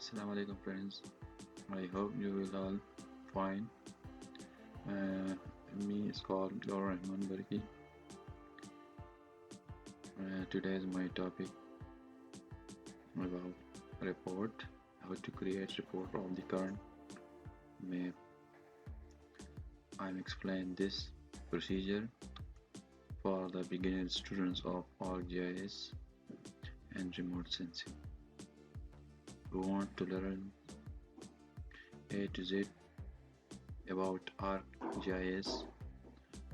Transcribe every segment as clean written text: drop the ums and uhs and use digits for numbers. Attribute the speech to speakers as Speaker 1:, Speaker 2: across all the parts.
Speaker 1: Assalamu alaikum friends. I hope you will all fine. Me is called gohar burki. Today is my topic about report, how to create report of the current map. I'm explain this procedure for the beginner students of Arcgis and remote sensing who want to learn A to Z about Arcgis.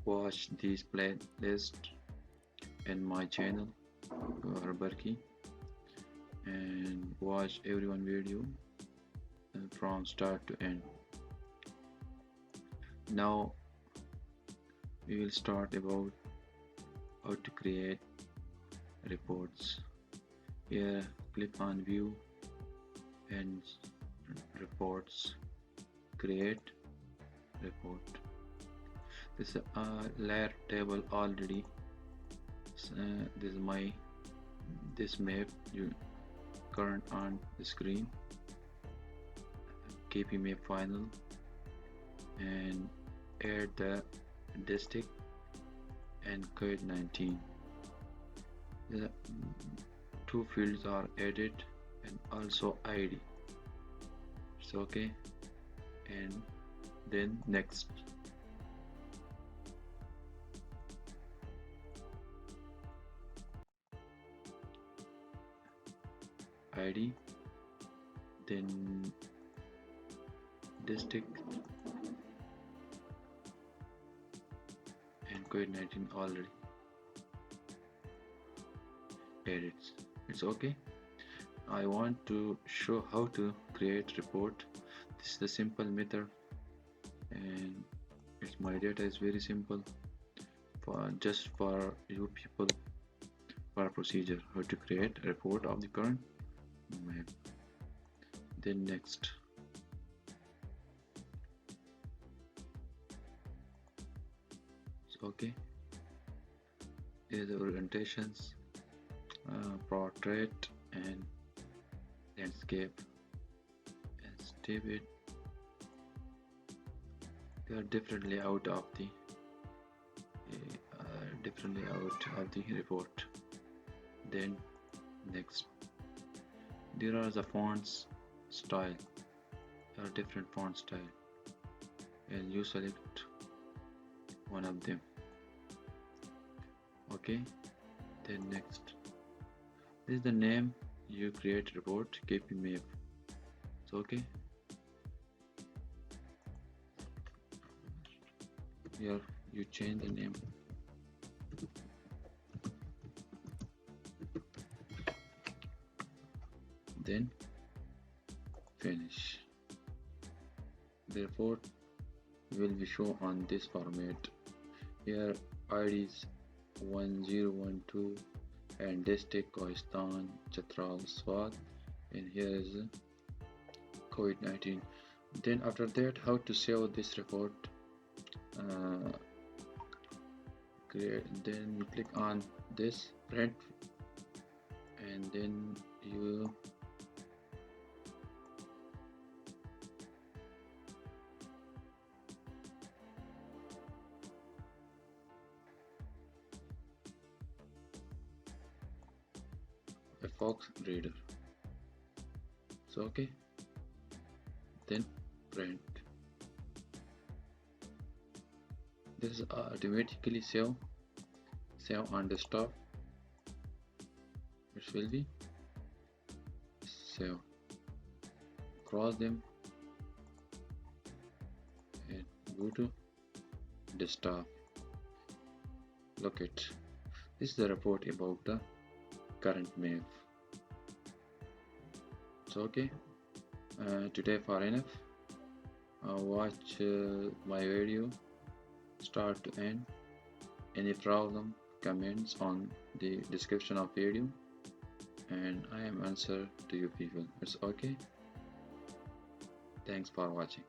Speaker 1: Watch this playlist in my channel gohar burki and watch every one video from start to end. Now we will start about how to create reports. Here click on view and reports, create report. This is a layer table already. This is this map you current on the screen, KP map final, and add the district and COVID-19. The two fields are added and also ID. It's okay, and then next. ID, then district and COVID-19 already added. It's okay. I want to show how to create report. This is the simple method, and my data is very simple just for you people for procedure how to create a report of the current map. Then next. Okay, here the orientations, portrait and landscape, and step it. They are different layout of the report. Then next, there are the fonts style. There are different font style, and you select one of them. Okay, then next, this is the name you create report KP map. So okay, here you change the name. Then finish. The report will be shown on this format. Here IDs 1012 and district Pakistan, Chitral, Swat, and here is COVID-19. Then after that, how to save this report? Then you click on this print, and then you a Fox reader. So okay, then print. This is automatically save on desktop. It will be save. Cross them and go to desktop. Look it. This is the report about the current map. So okay, today for enough. Watch my video start to end. Any problem, comments on the description of video, and I am answer to you people. It's okay. Thanks for watching.